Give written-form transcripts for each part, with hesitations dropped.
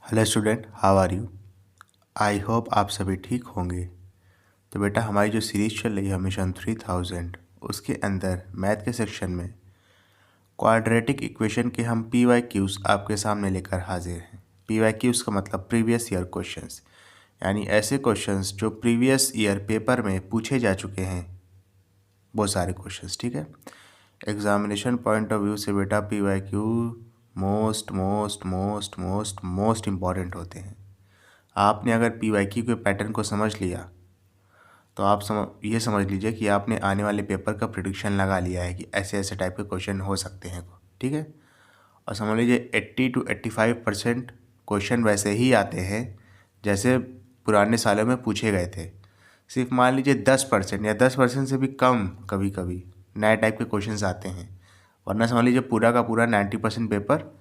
Hello student, how are you. I hope आप सभी ठीक होंगे। तो बेटा, हमारी जो सीरीज़ चल रही है मिशन 3000, उसके अंदर मैथ के सेक्शन में क्वाड्रेटिक इक्वेशन के हम पी वाई क्यूज़ आपके सामने लेकर हाजिर हैं। पी वाई क्यूज़ का मतलब प्रीवियस ईयर क्वेश्चंस, यानी ऐसे क्वेश्चंस जो प्रीवियस ईयर पेपर में पूछे जा चुके हैं, वो सारे क्वेश्चंस। ठीक है, एग्जामिनेशन पॉइंट ऑफ व्यू से बेटा P Y Q most most most most most important होते हैं। आपने अगर पी वाई क्यू के पैटर्न को समझ लिया तो आप ये समझ लीजिए कि आपने आने वाले पेपर का प्रिडिक्शन लगा लिया है कि ऐसे ऐसे टाइप के क्वेश्चन हो सकते हैं। ठीक है, और समझ लीजिए 80 to 85% क्वेश्चन वैसे ही आते हैं जैसे पुराने सालों में पूछे गए थे। सिर्फ मान लीजिए 10% या 10% से भी कम कभी कभी नए टाइप के क्वेश्चंस आते हैं, वरना समझ लीजिए पूरा का पूरा 90% पेपर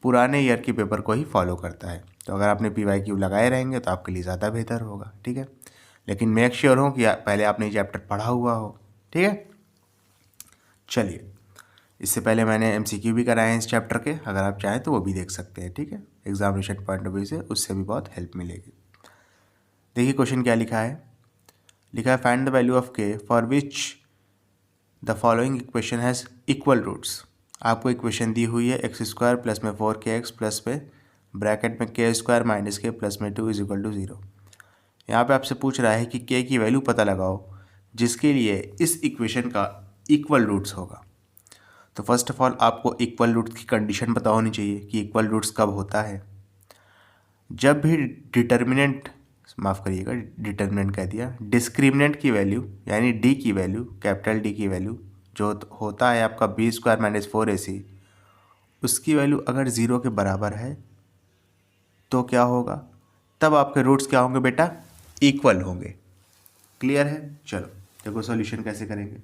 पुराने ईयर के पेपर को ही फॉलो करता है। तो अगर आपने पी वाई क्यू लगाए रहेंगे तो आपके लिए ज़्यादा बेहतर होगा। ठीक है, लेकिन मेक श्योर हो कि पहले आपने ये चैप्टर पढ़ा हुआ हो। ठीक है, चलिए, इससे पहले मैंने एमसीक्यू भी कराए हैं इस चैप्टर के, अगर आप चाहें तो वो भी देख सकते हैं। ठीक है, एग्जामिनेशन पॉइंट ऑफ व्यू से उससे भी बहुत हेल्प मिलेगी। देखिए क्वेश्चन क्या लिखा है। लिखा है find the value of K for which the following equation has equal roots. आपको इक्वेशन दी हुई है x² प्लस में 4kx प्लस में ब्रैकेट में k² माइनस के प्लस में 2 इज इक्वल टू 0। यहाँ पे आपसे पूछ रहा है कि k की वैल्यू पता लगाओ जिसके लिए इस इक्वेशन का इक्वल रूट्स होगा। तो फर्स्ट ऑफ ऑल आपको इक्वल रूट्स की कंडीशन पता होनी चाहिए कि इक्वल रूट्स कब होता है। जब भी डिटर्मिनेंट, माफ़ करिएगा डिटर्मिनेंट कह दिया, डिस्क्रिमिनेंट की वैल्यू यानी डी की वैल्यू, कैपिटल डी की वैल्यू जो होता है आपका b² माइनस 4ac, उसकी वैल्यू अगर 0 के बराबर है तो क्या होगा, तब आपके रूट्स क्या होंगे बेटा, इक्वल होंगे। क्लियर है। चलो देखो सॉल्यूशन कैसे करेंगे।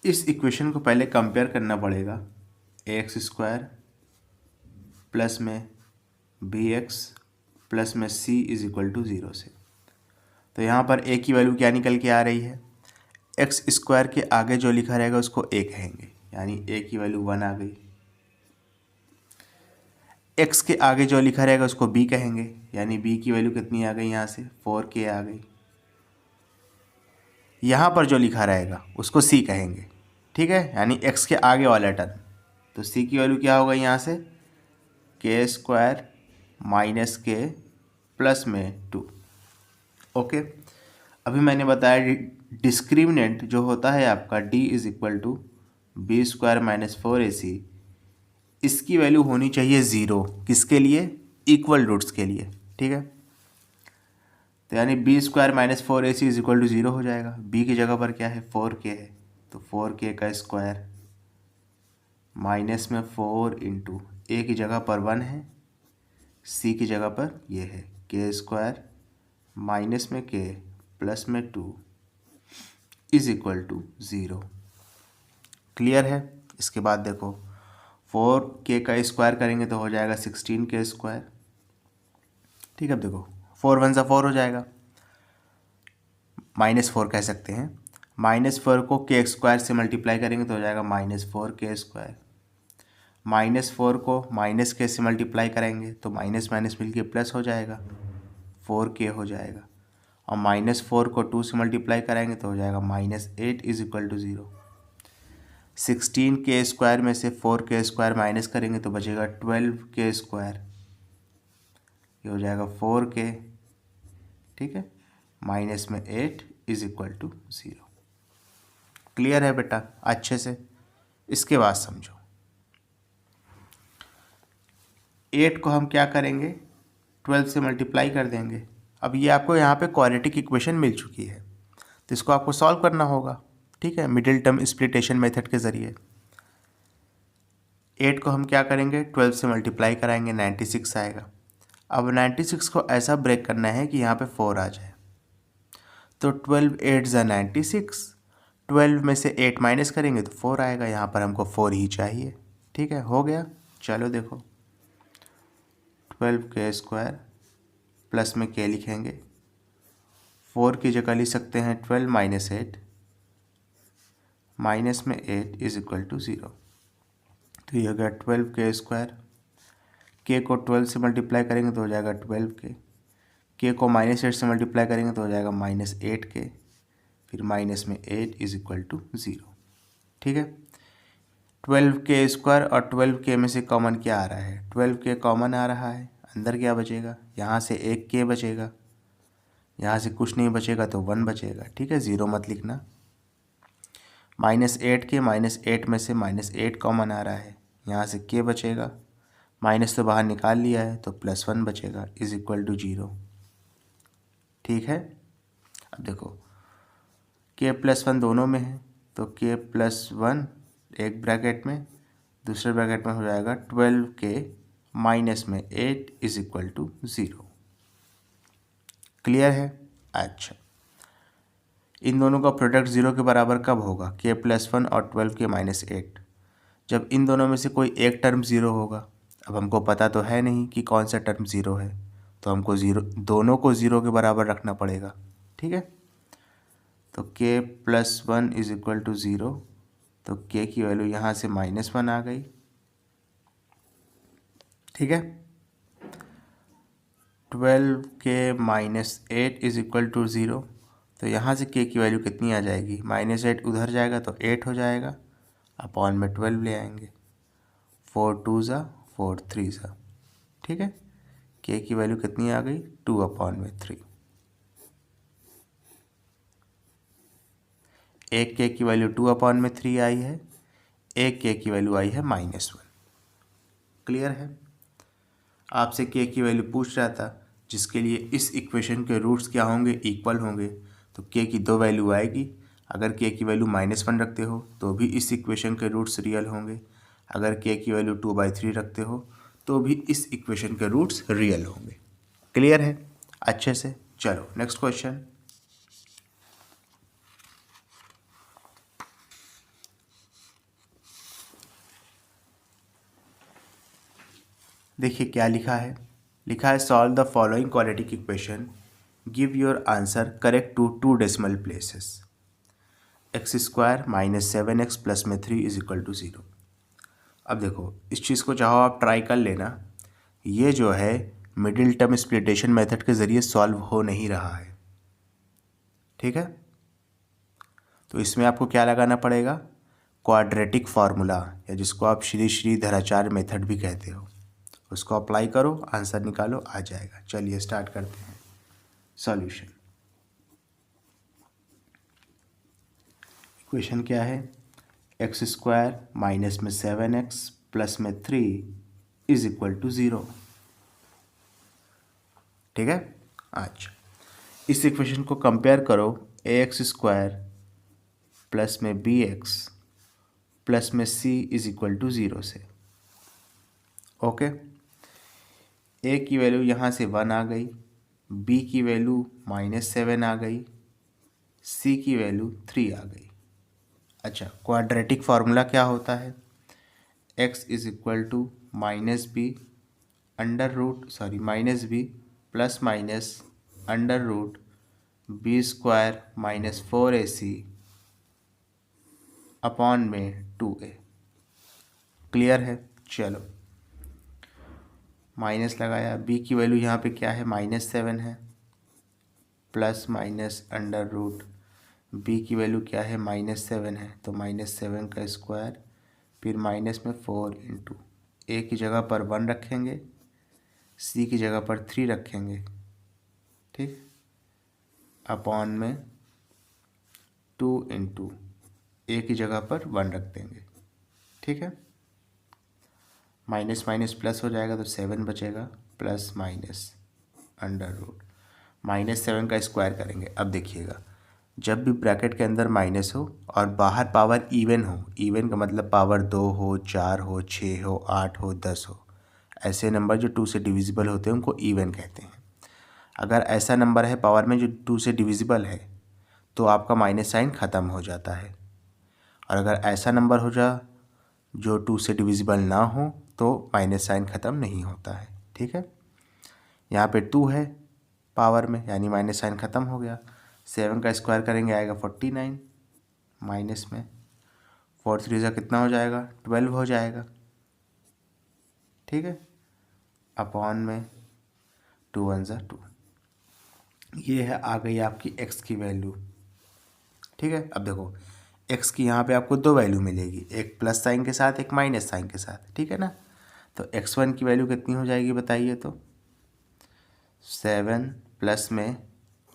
इस इक्वेशन को पहले कंपेयर करना पड़ेगा ax² प्लस में bx प्लस में c इज इक्वल टू 0 से। तो यहाँ पर a की वैल्यू क्या निकल के आ रही है, x² के आगे जो लिखा रहेगा उसको a कहेंगे, यानी a की वैल्यू 1 आ गई। x के आगे जो लिखा रहेगा उसको b कहेंगे, यानी b की वैल्यू कितनी आ गई, यहाँ से 4k आ गई। यहाँ पर जो लिखा रहेगा उसको c कहेंगे। ठीक है, यानी x के आगे वाला टर्म, तो c की वैल्यू क्या होगा यहाँ से k² माइनस के प्लस में 2। ओके, अभी मैंने बताया डिस्क्रिमिनेंट जो होता है आपका d is equal to b² minus 4ac, इसकी वैल्यू होनी चाहिए 0। किसके लिए, इक्वल रूट्स के लिए। ठीक है, तो यानी b² minus 4ac is equal to 0 हो जाएगा। b की जगह पर क्या है, 4k है, तो 4k का स्क्वायर माइनस में 4 इंटू a की जगह पर 1 है, c की जगह पर ये है k² माइनस में k प्लस में 2 इज इक्वल टू 0। क्लियर है। इसके बाद देखो 4k का स्क्वायर करेंगे तो हो जाएगा 16k²। ठीक है, अब देखो 4 1 सा 4 हो जाएगा, -4 कह सकते हैं। -4 को k² से मल्टीप्लाई करेंगे तो हो जाएगा -4k²। -4 को -k से मल्टीप्लाई करेंगे तो माइनस माइनस मिल के प्लस हो जाएगा, 4k हो जाएगा। और -4 को 2 से मल्टीप्लाई कराएंगे तो हो जाएगा -8 इज इक्वल टू 0। 16k² में से 4k² माइनस करेंगे तो बचेगा 12k², ये हो जाएगा 4k। ठीक है, माइनस में 8 इज इक्वल टू 0। क्लियर है बेटा अच्छे से। इसके बाद समझो 8 को हम क्या करेंगे, 12 से मल्टीप्लाई कर देंगे। अब ये आपको यहाँ पे क्वाड्रेटिक इक्वेशन मिल चुकी है, तो इसको आपको सॉल्व करना होगा। ठीक है, मिडिल टर्म स्प्लिटेशन मेथड के ज़रिए 8 को हम क्या करेंगे, 12 से मल्टीप्लाई कराएंगे, 96 आएगा। अब 96 को ऐसा ब्रेक करना है कि यहाँ पे 4 आ जाए, तो 12 8 ज़ा 96, 12 में से 8 माइनस करेंगे तो 4 आएगा, यहाँ पर हमको 4 ही चाहिए। ठीक है, हो गया। चलो देखो 12k² प्लस में k लिखेंगे, 4 की जगह लिख सकते हैं 12 माइनस 8 माइनस में 8 इज इक्वल टू 0। तो ये हो गया 12k²। k को 12 से मल्टीप्लाई करेंगे तो हो जाएगा 12k। k को -8 से मल्टीप्लाई करेंगे तो हो जाएगा -8k, फिर माइनस में 8 इज इक्वल टू 0। ठीक है, 12k² और 12k में से कॉमन क्या आ रहा है? 12k कॉमन आ रहा है, अंदर क्या बचेगा? यहाँ से एक k बचेगा, यहाँ से कुछ नहीं बचेगा तो 1 बचेगा। ठीक है, 0 मत लिखना। -8k, -8 में से -8 कॉमन आ रहा है, यहाँ से k बचेगा, माइनस तो बाहर निकाल लिया है तो +1 बचेगा इज इक्वल टू 0। ठीक है, अब देखो k+1 दोनों में है तो k+1 एक ब्रैकेट में, दूसरे ब्रैकेट में हो जाएगा 12k माइनस में 8 इज इक्वल टू 0। क्लियर है? अच्छा, इन दोनों का प्रोडक्ट 0 के बराबर कब होगा? k+1 और 12k माइनस 8, जब इन दोनों में से कोई एक टर्म 0 होगा। अब हमको पता तो है नहीं कि कौन सा टर्म 0 है, तो हमको दोनों को 0 के बराबर रखना पड़ेगा। ठीक है, तो k+1 इज इक्वल टू 0, तो k की वैल्यू यहाँ से -1 आ गई। ठीक है, 12k minus 8 is equal to 0, तो यहाँ से k की वैल्यू कितनी आ जाएगी? -8 उधर जाएगा तो 8 हो जाएगा, अपॉन में 12 ले आएंगे, 4 2 ज़ा 4 3 ज़ा। ठीक है, k की वैल्यू कितनी आ गई? 2/3। एक k की वैल्यू 2/3 आई है, एक k की वैल्यू आई है -1। क्लियर है? आपसे k की वैल्यू पूछ रहा था, जिसके लिए इस इक्वेशन के रूट्स क्या होंगे? इक्वल होंगे, तो k की दो वैल्यू आएगी। अगर k की वैल्यू -1 रखते हो तो भी इस इक्वेशन के रूट्स रियल होंगे, अगर k की वैल्यू 2/3 रखते हो तो भी इस इक्वेशन के रूट्स रियल होंगे। क्लियर है अच्छे से? चलो नेक्स्ट क्वेश्चन। देखिए क्या लिखा है, लिखा है solve the following quadratic equation, give your answer correct to 2 decimal places. x² minus 7x plus में 3 इज इक्वल टू 0। अब देखो इस चीज़ को चाहो आप ट्राई कर लेना, ये जो है मिडिल टर्म स्प्लिटेशन मेथड के ज़रिए सॉल्व हो नहीं रहा है। ठीक है, तो इसमें आपको क्या लगाना पड़ेगा? क्वाड्रेटिक फार्मूला, या जिसको आप श्री श्रीधराचार्य मेथड भी कहते हो, उसको अप्लाई करो, आंसर निकालो, आ जाएगा। चलिए स्टार्ट करते हैं सॉल्यूशन। इक्वेशन क्या है? x² माइनस में 7x प्लस में 3 इज इक्वल टू 0। ठीक है, अच्छा इस इक्वेशन को कंपेयर करो ax² प्लस में bx प्लस में c इज इक्वल टू 0 से। ओके, a की वैल्यू यहाँ से 1 आ गई, b की वैल्यू -7 आ गई, c की वैल्यू 3 आ गई। अच्छा, क्वाड्रेटिक फार्मूला क्या होता है? x is equal to -b plus minus √b² minus 4ac upon में 2a। क्लियर है? चलो माइनस लगाया, b की वैल्यू यहाँ पे क्या है? -7 है, प्लस माइनस √b की वैल्यू क्या है? -7 है, तो -7 का स्क्वायर, फिर माइनस में 4 इंटू a की जगह पर 1 रखेंगे, c की जगह पर 3 रखेंगे, ठीक, अपॉन में 2 इंटू a की जगह पर 1 रख देंगे। ठीक है, माइनस माइनस प्लस हो जाएगा तो 7 बचेगा, प्लस माइनस -7 का स्क्वायर करेंगे। अब देखिएगा, जब भी ब्रैकेट के अंदर माइनस हो और बाहर पावर इवन हो, इवन का मतलब पावर 2 हो, 4 हो, 6 हो, 8 हो, 10 हो, ऐसे नंबर जो 2 से डिविजिबल होते हैं उनको इवन कहते हैं। अगर ऐसा नंबर है पावर में जो 2 से डिविजिबल है तो आपका माइनस साइन ख़त्म हो जाता है, और अगर ऐसा नंबर हो जा जो 2 से डिविजिबल ना हो तो माइनस साइन ख़त्म नहीं होता है। ठीक है, यहाँ पे 2 है पावर में, यानी माइनस साइन ख़त्म हो गया। 7 का स्क्वायर करेंगे आएगा 49, माइनस में 4 3 कितना हो जाएगा? 12 हो जाएगा। ठीक है, अपॉन में 2 1 ज़ा 2। ये है आ गई आपकी x की वैल्यू। ठीक है, अब देखो x की यहाँ पे आपको दो वैल्यू मिलेगी, एक प्लस साइन के साथ, एक माइनस साइन के साथ। ठीक है ना, तो x1 की वैल्यू कितनी हो जाएगी बताइए तो 7 प्लस में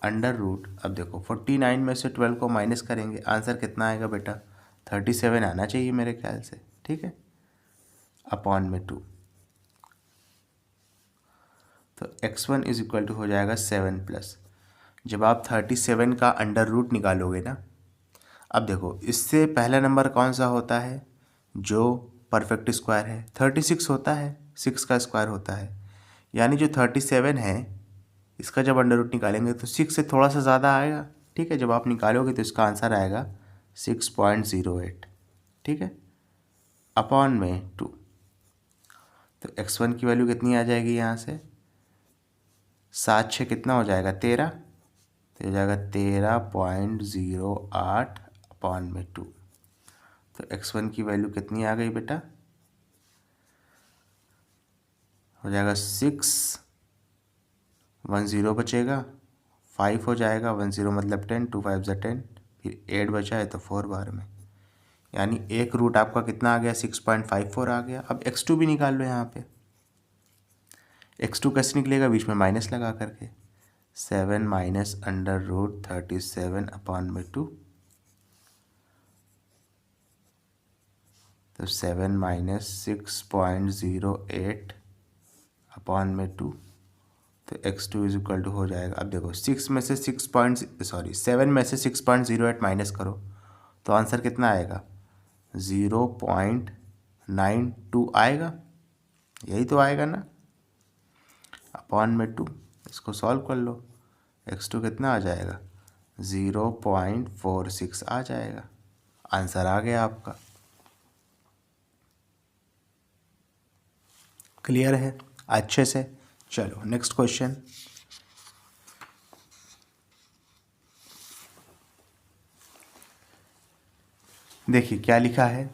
अंडर रूट। अब देखो 49 में से 12 को माइनस करेंगे, आंसर कितना आएगा बेटा 37 आना चाहिए मेरे ख्याल से। ठीक है, अपॉन में 2, तो x1 इज इक्वल टू हो जाएगा 7 प्लस, जब आप 37 का अंडर रूट निकालोगे ना, अब देखो इससे पहला नंबर कौन सा होता है जो परफेक्ट स्क्वायर है, 36 होता है, 6 का स्क्वायर होता है। यानी जो 37 है इसका जब अंडर रूट निकालेंगे तो 6 से थोड़ा सा ज़्यादा आएगा। ठीक है, जब आप निकालोगे तो इसका आंसर आएगा 6.08। ठीक है, अपॉन में 2, तो x1 की वैल्यू कितनी आ जाएगी यहाँ से 7 6 कितना हो जाएगा 13, तो हो जाएगा 13.08 अपॉन में 2। तो x1 की वैल्यू कितनी आ गई बेटा, हो जाएगा 6, 1 0 बचेगा, 5 हो जाएगा, 1 0 मतलब 10, 2 5 ज़ा 10, फिर 8 बचा है तो 4 बार में, यानी एक रूट आपका कितना आ गया 6.54 आ गया। अब x2 भी निकाल लो यहाँ पे, x2 कैसे निकलेगा, बीच में माइनस लगा करके, 7 माइनस अंडर रूट 37 अपॉन में 2, तो 7 माइनस 6.08 अपॉन में 2, तो x2 इज इक्वल टू हो जाएगा। अब देखो 7 में से 6.08 माइनस करो तो आंसर कितना आएगा 0.92 आएगा, यही तो आएगा ना, अपॉन में 2। इसको सॉल्व कर लो, x2 कितना आ जाएगा 0.46 आ जाएगा, आंसर आ गया आपका। क्लियर है अच्छे से। चलो नेक्स्ट क्वेश्चन, देखिए क्या लिखा है,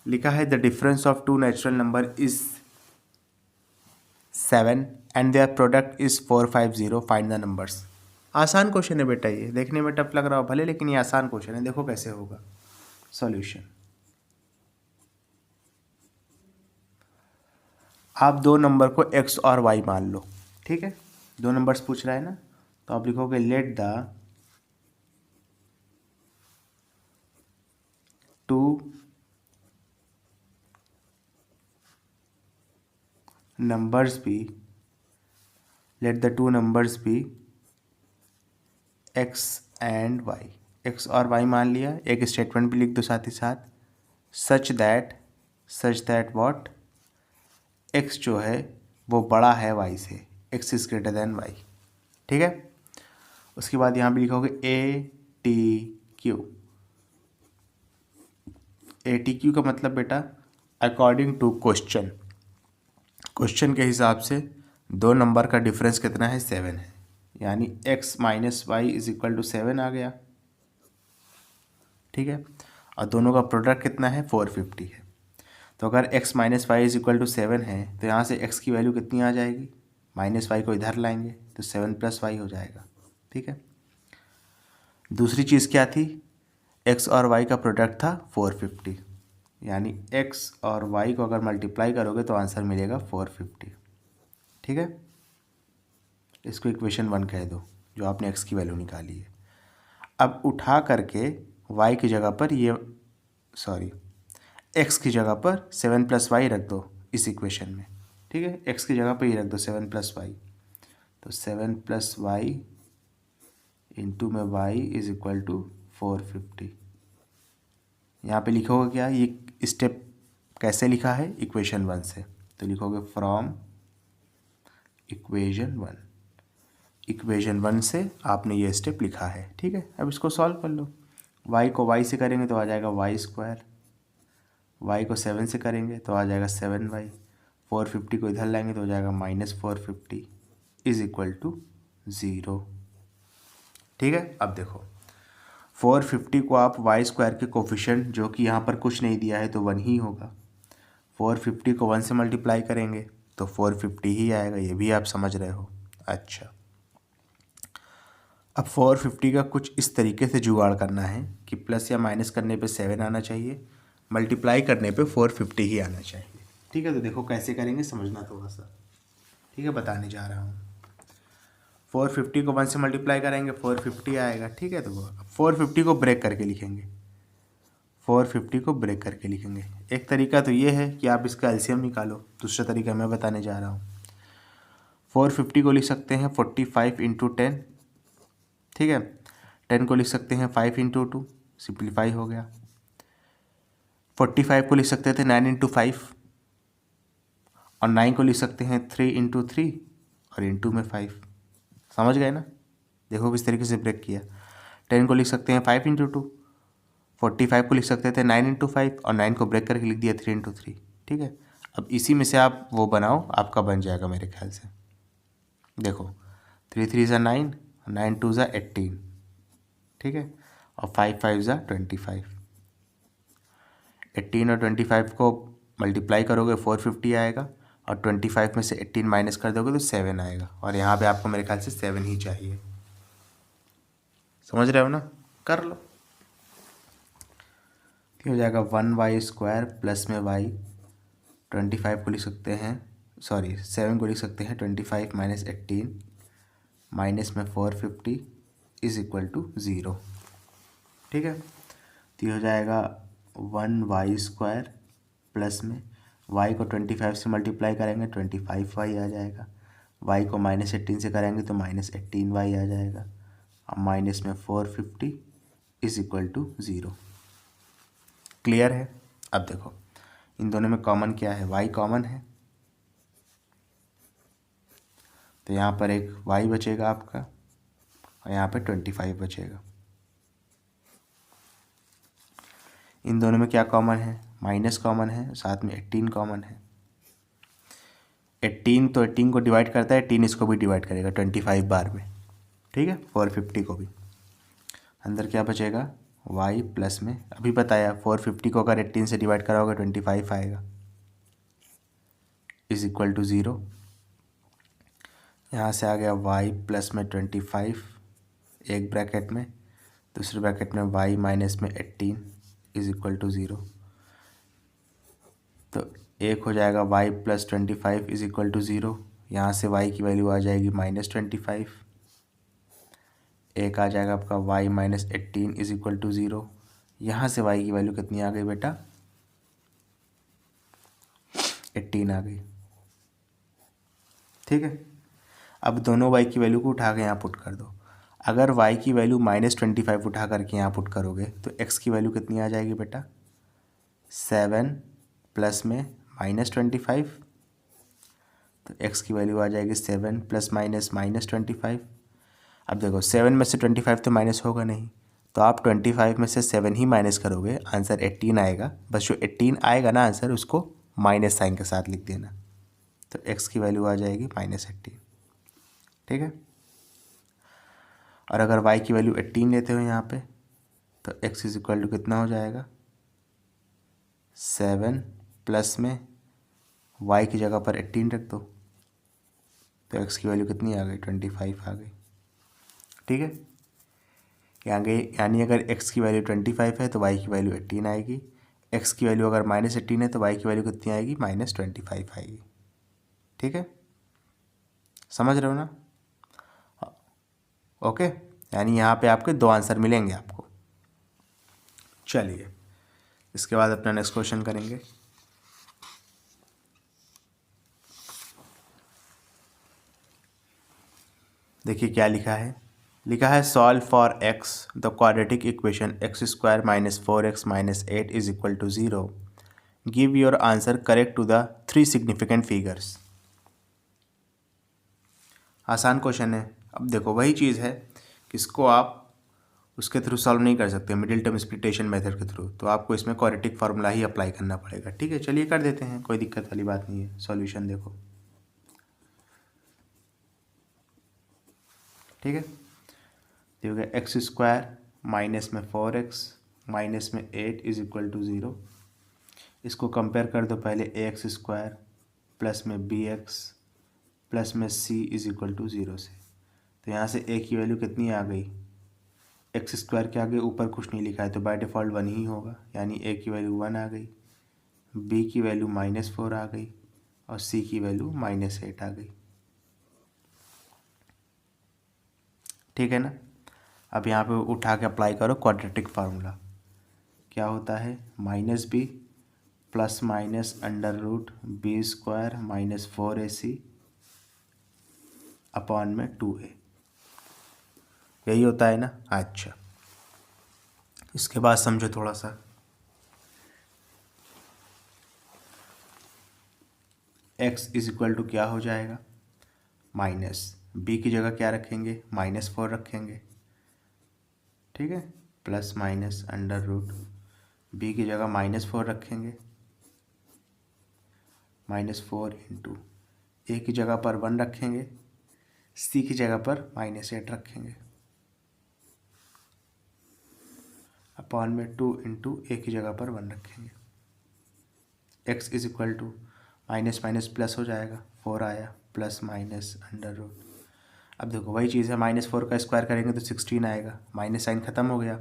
लिखा है the difference of two natural number is 7 and their product is 450, find the numbers. आसान क्वेश्चन है बेटा, ये देखने में टफ लग रहा हो भले, लेकिन ये आसान क्वेश्चन है। देखो कैसे होगा सॉल्यूशन। आप दो नंबर को x और y मान लो। ठीक है, दो नंबर्स पूछ रहा है ना, तो आप लिखोगे let the two numbers be, let the two numbers be x and y। x और y मान लिया, एक स्टेटमेंट भी लिख दो साथ ही साथ, सच दैट व्हाट, x जो है वो बड़ा है y से, x is greater than y। ठीक है, उसके बाद यहाँ भी लिखोगे ए टी क्यू का मतलब बेटा अकॉर्डिंग टू क्वेश्चन के हिसाब से दो नंबर का डिफरेंस कितना है 7 है, यानी x minus Y is equal to 7 आ गया। ठीक है, और दोनों का प्रोडक्ट कितना है 450 है। तो अगर x minus Y is equal to 7 है तो यहाँ से x की वैल्यू कितनी आ जाएगी, माइनस वाई को इधर लाएंगे तो 7 प्लस वाई हो जाएगा। ठीक है, दूसरी चीज़ क्या थी, x और y का प्रोडक्ट था 450, यानी x और y को अगर मल्टीप्लाई करोगे तो आंसर मिलेगा 450। ठीक है, इसको इक्वेशन 1 कह दो जो आपने x की वैल्यू निकाली है। अब उठा करके y की जगह पर x की जगह पर 7 प्लस वाई रख दो इस इक्वेशन में। ठीक है, x की जगह पर ही रख दो 7 प्लस वाई, तो 7 प्लस वाई इंटू में y इज इक्वल टू 450। यहाँ पे लिखोगे क्या, ये स्टेप कैसे लिखा है इक्वेशन 1 से, तो लिखोगे फ्रॉम इक्वेशन 1 से आपने ये स्टेप लिखा है। ठीक है, अब इसको सॉल्व कर लो, y को y से करेंगे तो आ जाएगा y², y को 7 से करेंगे तो आ जाएगा 7y, 450 को इधर लाएंगे तो हो जाएगा -450 इज इक्वल टू 0। ठीक है, अब देखो 450 को आप y² के कोफिशिएंट जो कि यहाँ पर कुछ नहीं दिया है तो 1 ही होगा, 450 को 1 से मल्टीप्लाई करेंगे तो 450 ही आएगा, ये भी आप समझ रहे हो। अच्छा, अब 450 का कुछ इस तरीके से जुगाड़ करना है कि प्लस या माइनस करने पे 7 आना चाहिए, मल्टीप्लाई करने पे 450 ही आना चाहिए। ठीक है, तो देखो कैसे करेंगे, समझना थोड़ा सा। ठीक है, बताने जा रहा हूँ। 450 को 1 से मल्टीप्लाई करेंगे, 450 आएगा। ठीक है, तो 450 को ब्रेक करके लिखेंगे, 450 को ब्रेक करके लिखेंगे। एक तरीका तो ये है कि आप इसका एलसीएम निकालो, दूसरा तरीका मैं बताने जा रहा हूँ। 450 को लिख सकते हैं 45 इंटू 10। ठीक है, 10 को लिख सकते हैं 5 इंटू 2, सिंप्लीफाई हो गया। 45 को लिख सकते थे 9 इंटू 5, और 9 को लिख सकते हैं 3 इंटू 3, और इंटू में 5। समझ गए ना? देखो किस तरीके से ब्रेक किया। 10 को लिख सकते हैं 5 इंटू 2, 45 को लिख सकते थे 9 इंटू 5, और 9 को ब्रेक करके लिख दिया 3 इंटू 3। ठीक है, अब इसी में से आप वो बनाओ, आपका बन जाएगा मेरे ख्याल से। देखो 3 3 ज़ा 9, 9 2 ज़ा 18। ठीक है, और 5 5 ज़ा 25। 18 और 25 को मल्टीप्लाई करोगे 450 आएगा, और 25 में से 18 माइनस कर दोगे तो 7 आएगा, और यहाँ पे आपको मेरे ख्याल से 7 ही चाहिए। समझ रहे हो ना? कर लो। हो जाएगा 1y² प्लस में y, 25 को लिख सकते हैं, सॉरी 7 को लिख सकते हैं 25 माइनस 18 माइनस में 450 इज इक्वल टू 0। ठीक है, तो ये हो जाएगा 1y² प्लस में y को 25 से मल्टीप्लाई करेंगे 25y आ जाएगा, y को माइनस 18 से करेंगे तो माइनस 18y आ जाएगा, और माइनस में 450 इज इक्वल टू 0। क्लियर है? अब देखो इन दोनों में कॉमन क्या है, y कॉमन है, तो यहाँ पर एक y बचेगा आपका, और यहाँ पे 25 बचेगा। इन दोनों में क्या कॉमन है, माइनस कॉमन है, साथ में 18 कॉमन है। 18 तो 18 को डिवाइड करता है, 18 इसको भी डिवाइड करेगा 25 बार में। ठीक है, 450 को भी। अंदर क्या बचेगा, y प्लस में अभी बताया 450 को अगर 18 से डिवाइड कराओगे 25 आएगा, इज इक्वल टू 0। यहाँ से आ गया y प्लस में 25 एक ब्रैकेट में, दूसरे ब्रैकेट में y माइनस में 18 इज इक्वल टू 0। तो एक हो जाएगा y plus 25 is equal to 0। यहाँ से y की वैल्यू आ जाएगी -25। एक आ जाएगा आपका y minus 18 is equal to 0। यहाँ से y की वैल्यू कितनी आ गई बेटा, 18 आ गई। ठीक है, अब दोनों y की वैल्यू को उठा के यहाँ पुट कर दो। अगर y की वैल्यू -25 उठा करके यहाँ पुट करोगे तो x की वैल्यू कितनी आ जाएगी बेटा, 7 प्लस में -25, तो x की वैल्यू आ जाएगी 7 प्लस माइनस -25। अब देखो 7 में से 25 तो माइनस होगा नहीं, तो आप 25 में से 7 ही माइनस करोगे, आंसर 18 आएगा। बस जो 18 आएगा ना आंसर, उसको माइनस साइन के साथ लिख देना, तो x की वैल्यू आ जाएगी -18। ठीक है, और अगर y की वैल्यू 18 लेते हो यहाँ पे, तो x इज इक्वल टू कितना हो जाएगा, 7 प्लस में y की जगह पर 18 रख दो, तो x की वैल्यू कितनी आ गई, 25 आ गई। ठीक है, यानी अगर x की वैल्यू 25 है तो y की वैल्यू 18 आएगी, x की वैल्यू अगर -18 है तो y की वैल्यू कितनी आएगी, -25 आएगी। ठीक है, समझ रहे हो ना? ओके, यानी यहाँ पे आपके दो आंसर मिलेंगे आपको। चलिए इसके बाद अपना नेक्स्ट क्वेश्चन करेंगे। देखिए क्या लिखा है, solve for x the quadratic equation x² minus 4x minus 8 is equal to 0। Give your answer correct to the 3 significant figures. आसान क्वेश्चन है। अब देखो वही चीज़ है कि इसको आप उसके थ्रू सॉल्व नहीं कर सकते, मिडिल टर्म स्प्लिटेशन मेथड के थ्रू, तो आपको इसमें क्वाड्रेटिक फार्मूला ही अप्लाई करना पड़ेगा। ठीक है, चलिए कर देते हैं, कोई दिक्कत वाली बात नहीं है। सॉल्यूशन देखो, ठीक है, ये हो गया x² माइनस में 4x माइनस में 8 इज इक्वल टू 0। इसको कंपेयर कर दो पहले ax² प्लस में बी एक्स प्लस में सी इज इक्वल टू 0 से। तो यहाँ से ए की वैल्यू कितनी आ गई, एक्स स्क्वायर के आगे ऊपर कुछ नहीं लिखा है तो बाय डिफ़ॉल्ट 1 ही होगा, यानी ए की वैल्यू 1 आ गई, बी की वैल्यू -4 आ गई और सी की वैल्यू -8 आ गई। ठीक है ना। अब यहाँ पे उठा के अप्लाई करो क्वाड्रेटिक फार्मूला। क्या होता है, -b plus minus under root B square -4ac upon में 2a, यही होता है ना। अच्छा, इसके बाद समझो थोड़ा सा। x इज इक्वल टू क्या हो जाएगा, माइनस b की जगह क्या रखेंगे, -4 रखेंगे। ठीक है, plus minus under root b की जगह -4 रखेंगे, -4 इंटू a की जगह पर 1 रखेंगे, c की जगह पर -8 रखेंगे, अपॉन में 2 इंटू a की जगह पर 1 रखेंगे। x is equal to minus minus plus हो जाएगा, 4 आया, प्लस माइनस अंडर रूट। अब देखो वही चीज़ है, -4 का स्क्वायर करेंगे तो 16 आएगा, माइनस साइन ख़त्म हो गया,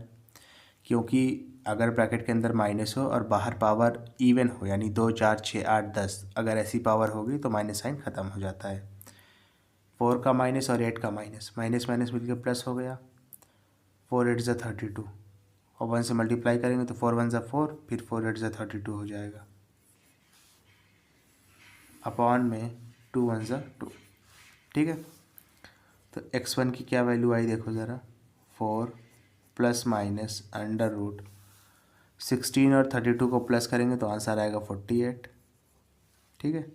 क्योंकि अगर ब्रैकेट के अंदर माइनस हो और बाहर पावर इवन हो, यानी 2 4 6 8 10, अगर ऐसी पावर होगी तो माइनस साइन ख़त्म हो जाता है। 4 का माइनस और 8 का माइनस, माइनस माइनस मिलकर प्लस हो गया, 4 8 ज़ा 32 और 1 से मल्टीप्लाई करेंगे तो 4 1 ज़ा 4, फिर 4 8 ज़ा 32 हो जाएगा, अपॉन में 2 1 ज़ा 2। ठीक है, तो x1 की क्या वैल्यू आई देखो ज़रा, 4 प्लस माइनस अंडर रूट 16 और 32 को प्लस करेंगे तो आंसर आएगा 48। ठीक है,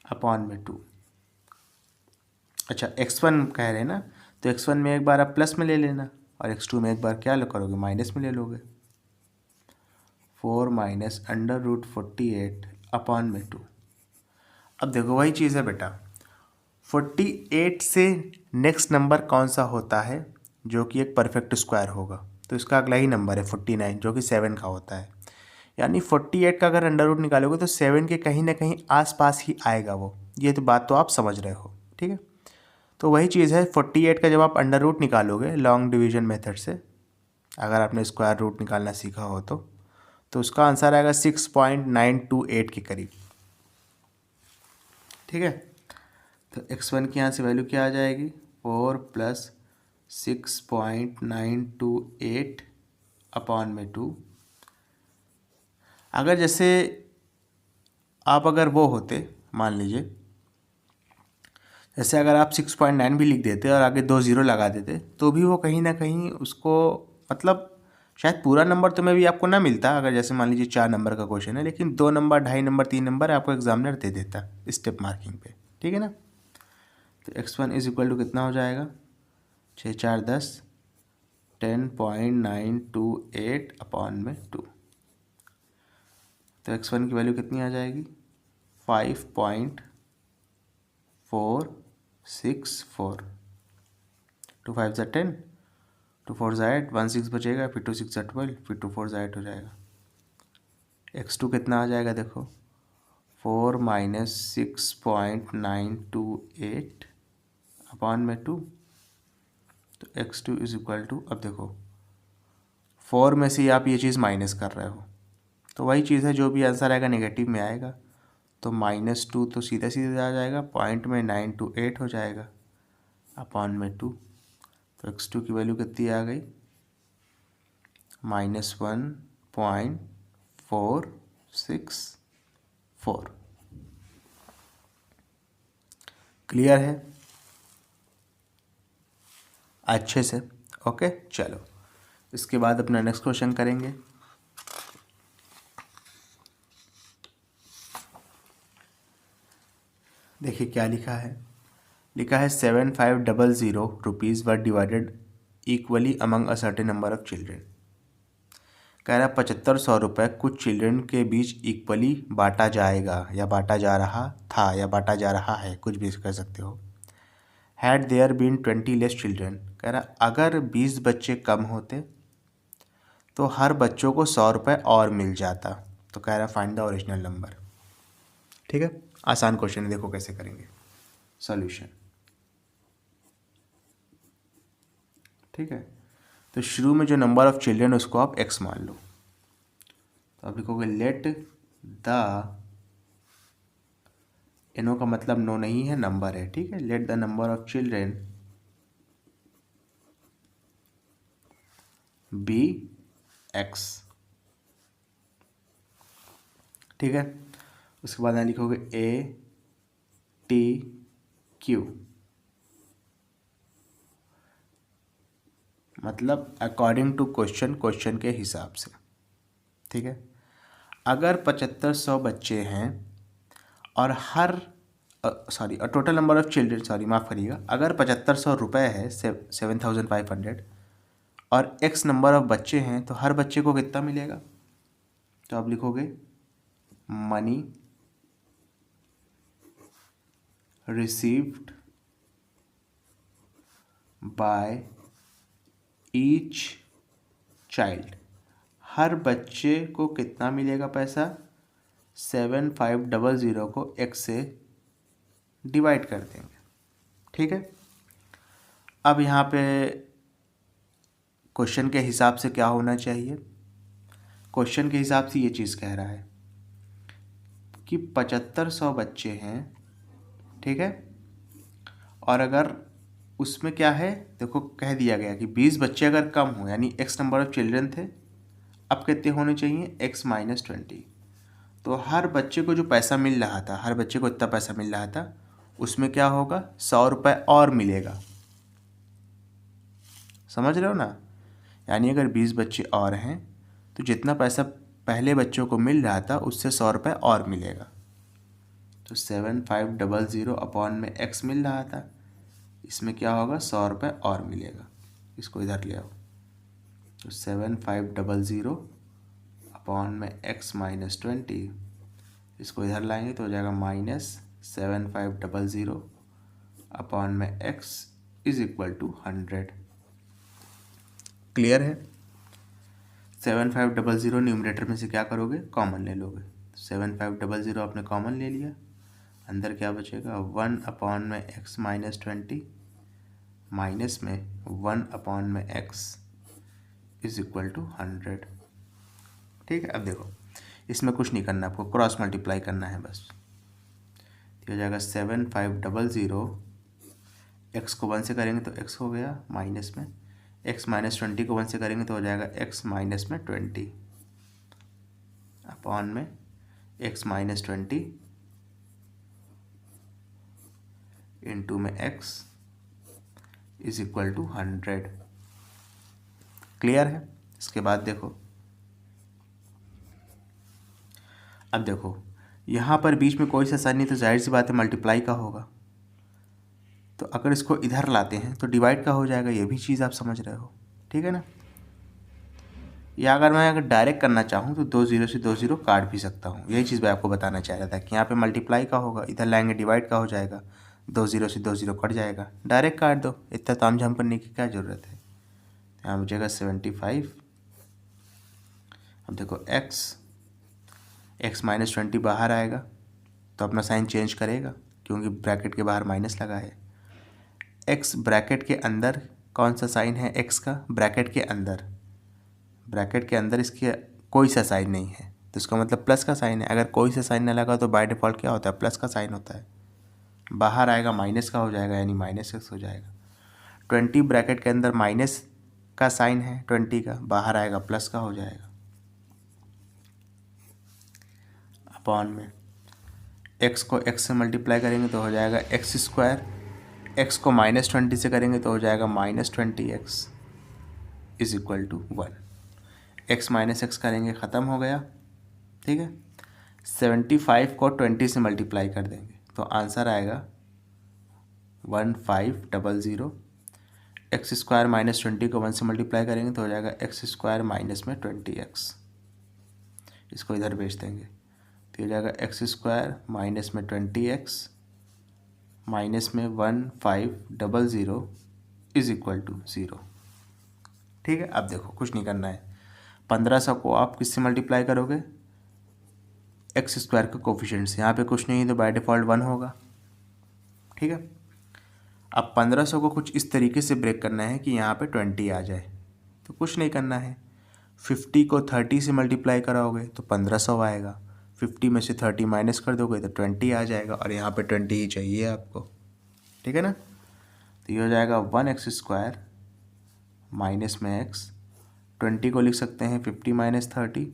अपॉन में 2। अच्छा, x1 कह रहे हैं ना, तो x1 में एक बार आप प्लस में ले लेना और x2 में एक बार क्या करोगे, माइनस में ले लोगे। 4 माइनस अंडर रूट 48 अपॉन में 2। अब देखो वही चीज़ है बेटा, 48 से नेक्स्ट नंबर कौन सा होता है जो कि एक परफेक्ट स्क्वायर होगा, तो इसका अगला ही नंबर है 49 जो कि 7 का होता है। यानी 48 का अगर अंडर रूट निकालोगे तो 7 के कहीं ना कहीं आसपास ही आएगा वो, ये तो बात तो आप समझ रहे हो। ठीक है, तो वही चीज़ है, 48 का जब आप अंडर रूट निकालोगे लॉन्ग डिवीजन मेथड से, अगर आपने स्क्वायर रूट निकालना सीखा हो तो उसका आंसर आएगा 6.928 के करीब। ठीक है, तो x1 की यहाँ से वैल्यू क्या आ जाएगी, 4 प्लस 6.928 अपॉन में 2। अगर जैसे आप अगर वो होते, मान लीजिए जैसे अगर आप 6.9 भी लिख देते और आगे 2 0 लगा देते तो भी वो कहीं ना कहीं उसको, मतलब शायद पूरा नंबर तो में भी आपको ना मिलता, अगर जैसे मान लीजिए 4 नंबर का क्वेश्चन है लेकिन 2 नंबर 2.5 नंबर 3 नंबर आपको एग्जामिनर दे देता स्टेप मार्किंग पे। ठीक है ना, तो x1 इज इक्वल टू कितना हो जाएगा, 6 4 10, 10.928 अपॉन में 2। तो x1 की वैल्यू कितनी आ जाएगी, 5.464। 2 5 ज़ा 10, 2 4 ज़ा 8, 1 6 बचेगा, फिर 2 6 ज़ा 12, फिर 2 4 ज़ा 8 हो जाएगा। x2 कितना आ जाएगा देखो, 4 माइनस 6.928 अपॉन में 2। तो x2 इज इक्वल टू, अब देखो 4 में से आप ये चीज़ माइनस कर रहे हो तो वही चीज़ है, जो भी आंसर आएगा नेगेटिव में आएगा, तो -2 तो सीधा सीधा आ जाएगा, पॉइंट में 928 हो जाएगा अपॉन में 2। तो x2 की वैल्यू कितनी आ गई, -1.464। क्लियर है अच्छे से, ओके। चलो इसके बाद अपना नेक्स्ट क्वेश्चन करेंगे। देखिए क्या लिखा है, लिखा है 7500 rupees were divided equally among a certain number of children. कह रहा है 7500 रुपये कुछ चिल्ड्रन के बीच इक्वली बांटा जाएगा, या बांटा जा रहा था, या बांटा जा रहा है, कुछ भी कह सकते हो। Had there been 20 less children, कह रहा अगर 20 बच्चे कम होते तो हर बच्चों को 100 रुपये और मिल जाता। तो कह रहा फाइंड द ओरिजिनल नंबर। ठीक है, आसान क्वेश्चन है, देखो कैसे करेंगे सॉल्यूशन। ठीक है, तो शुरू में जो नंबर ऑफ चिल्ड्रन उसको आप x मान लो, तो आप लिखोगे लेट द, इनो का मतलब नो नहीं है, नंबर है। ठीक है, let the number of children be x। ठीक है, उसके बाद यहाँ लिखोगे a t q, मतलब अकॉर्डिंग टू क्वेश्चन, क्वेश्चन के हिसाब से। ठीक है, अगर 7500 बच्चे हैं और हर total number of children, sorry माफ़ करिएगा, अगर 7500 रुपये है 7500 और x नंबर ऑफ बच्चे हैं तो हर बच्चे को कितना मिलेगा? तो आप लिखोगे money received by each child, हर बच्चे को कितना मिलेगा पैसा? 7500 को x से डिवाइड कर देंगे। ठीक है, अब यहाँ पे क्वेश्चन के हिसाब से क्या होना चाहिए? क्वेश्चन के हिसाब से ये चीज़ कह रहा है कि 7500 बच्चे हैं। ठीक है, और अगर उसमें क्या है, देखो कह दिया गया कि 20 बच्चे अगर कम हो, यानी x नंबर ऑफ चिल्ड्रन थे, अब कितने होने चाहिए? x minus 20। तो हर बच्चे को जो पैसा मिल रहा था, हर बच्चे को इतना पैसा मिल रहा था, उसमें क्या होगा? 100 रुपये और मिलेगा। समझ रहे हो ना? यानी अगर 20 बच्चे और हैं तो जितना पैसा पहले बच्चों को मिल रहा था उससे 100 रुपये और मिलेगा। तो 7500 अपॉन में x मिल रहा था, इसमें क्या होगा? 100 रुपये और मिलेगा। इसको इधर ले आओ, तो 7500 अपॉन में x माइनस 20, इसको इधर लाएंगे तो हो जाएगा माइनस 7500 अपॉन में x is equal to 100। Clear है? 7500 न्यूमरेटर में से क्या करोगे? कॉमन ले लोगे। 7500 आपने कॉमन ले लिया, अंदर क्या बचेगा? 1 अपॉन में x माइनस 20 माइनस में 1 अपॉन में x इज इक्वल टू 100। ठीक है, अब देखो इसमें कुछ नहीं करना, आपको क्रॉस मल्टीप्लाई करना है बस। हो जाएगा 7500, x को 1 से करेंगे तो x हो गया माइनस में, x माइनस 20 को 1 से करेंगे तो हो जाएगा x माइनस में 20 अपॉन में x माइनस 20 इंटू में x is equal to 100। Clear है? इसके बाद देखो, अब देखो यहाँ पर बीच में कोई सा साइन नहीं, तो जाहिर सी बात है मल्टीप्लाई का होगा। तो अगर इसको इधर लाते हैं तो डिवाइड का हो जाएगा, ये भी चीज़ आप समझ रहे हो। ठीक है ना? या अगर डायरेक्ट करना चाहूँ तो 2 0 से 2 0 काट भी सकता हूँ। यही चीज़ मैं आपको बताना चाह रहा था कि यहाँ पे मल्टीप्लाई का होगा, इधर लाएंगे डिवाइड का हो जाएगा, 2 0 से 2 0 कट जाएगा, डायरेक्ट काट दो, इतना ताम झाम करने की क्या ज़रूरत है। यहाँ बचेगा 75। अब देखो x माइनस 20 बाहर आएगा तो अपना साइन चेंज करेगा, क्योंकि ब्रैकेट के बाहर माइनस लगा है। x ब्रैकेट के अंदर कौन सा साइन है? x का ब्रैकेट के अंदर इसके कोई सा साइन नहीं है, तो इसका मतलब प्लस का साइन है। अगर कोई सा साइन ना लगा तो बाय डिफ़ॉल्ट क्या होता है? प्लस का साइन होता है। बाहर आएगा माइनस का हो जाएगा, यानी माइनस x हो जाएगा। 20 ब्रैकेट के अंदर माइनस का साइन है 20 का, बाहर आएगा प्लस का हो जाएगा, अपॉन में x को x से मल्टीप्लाई करेंगे तो हो जाएगा x स्क्वायर, x को माइनस 20 से करेंगे तो हो जाएगा minus 20x is equal to 1। x minus x करेंगे, ख़त्म हो गया। ठीक है, 75 को 20 से मल्टीप्लाई कर देंगे तो आंसर आएगा 1500। x स्क्वायर माइनस 20 को 1 से मल्टीप्लाई करेंगे तो हो जाएगा x स्क्वायर माइनस में 20x, इसको इधर भेज देंगे तो हो जाएगा x स्क्वायर माइनस में 20x माइनस में 1500 इज इक्वल टू 0। ठीक है, अब देखो कुछ नहीं करना है, 1500 को आप किससे मल्टीप्लाई करोगे? एक्स स्क्वायर का कोफिशिएंट्स, यहाँ पे कुछ नहीं है तो बाय डिफ़ॉल्ट 1 होगा। ठीक है, अब 1500 को कुछ इस तरीके से ब्रेक करना है कि यहाँ पे 20 आ जाए। तो कुछ नहीं करना है, 50 को 30 से मल्टीप्लाई कराओगे तो 1500 आएगा, 50 में से 30 माइनस कर दोगे तो 20 आ जाएगा, और यहाँ पे 20 ही चाहिए आपको। ठीक है ना, तो ये हो जाएगा 1x² माइनस में x, 20 को लिख सकते हैं 50 माइनस 30,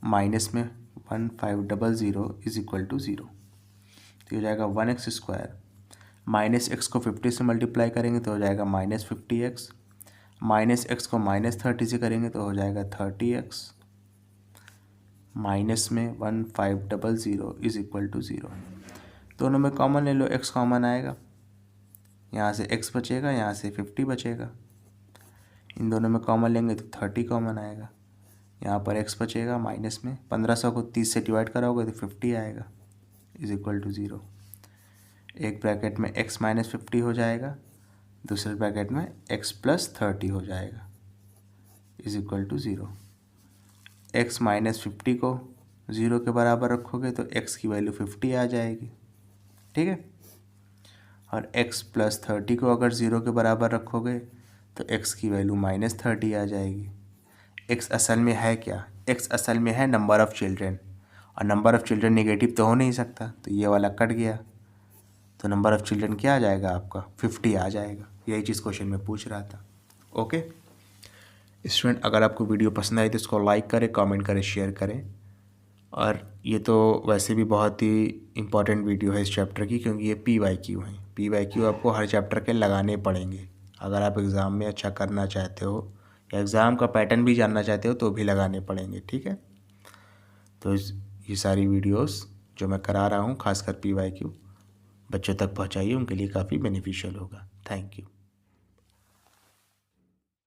माइनस में 1500 इज इक्वल टू 0। तो हो जाएगा 1x² माइनस x को 50 से मल्टीप्लाई करेंगे तो हो जाएगा माइनस 50x, माइनस x को माइनस 30 से करेंगे तो हो जाएगा 30x, माइनस में 1500 इज इक्वल टू 0। दोनों में कॉमन ले लो, x कॉमन आएगा, यहाँ से x बचेगा, यहाँ से 50 बचेगा, इन दोनों में कॉमन लेंगे तो 30 कॉमन आएगा, यहाँ पर x बचेगा, माइनस में 1500 को 30 से डिवाइड कराओगे तो 50 आएगा, इज इक्वल टू 0। एक ब्रैकेट में x माइनस 50 हो जाएगा, दूसरे ब्रैकेट में x प्लस 30 हो जाएगा, is equal to 0। x minus 50 को 0 के बराबर रखोगे तो x की वैल्यू 50 आ जाएगी। ठीक है, और x प्लस 30 को अगर 0 के बराबर रखोगे तो x की वैल्यू माइनस 30 आ जाएगी। x असल में है क्या, x असल में है नंबर ऑफ़ चिल्ड्रेन, और नंबर ऑफ़ चिल्ड्रेन नेगेटिव तो हो नहीं सकता, तो ये वाला कट गया, तो नंबर ऑफ़ चिल्ड्रेन क्या आ जाएगा आपका 50 आ जाएगा। यही चीज़ क्वेश्चन में पूछ रहा था। ओके स्टूडेंट, अगर आपको वीडियो पसंद आई तो इसको लाइक करें, कमेंट करें, शेयर करें। और ये तो वैसे भी बहुत ही इम्पॉर्टेंट वीडियो है इस चैप्टर की, क्योंकि ये PYQ है। PYQ आपको हर चैप्टर के लगाने पड़ेंगे। अगर आप एग्ज़ाम में अच्छा करना चाहते हो या एग्ज़ाम का पैटर्न भी जानना चाहते हो तो भी लगाने पड़ेंगे। ठीक है, तो ये सारी वीडियोस जो मैं करा रहा हूँ खासकर PYQ बच्चों तक पहुँचाइए, उनके लिए काफ़ी बेनिफिशियल होगा। Thank you.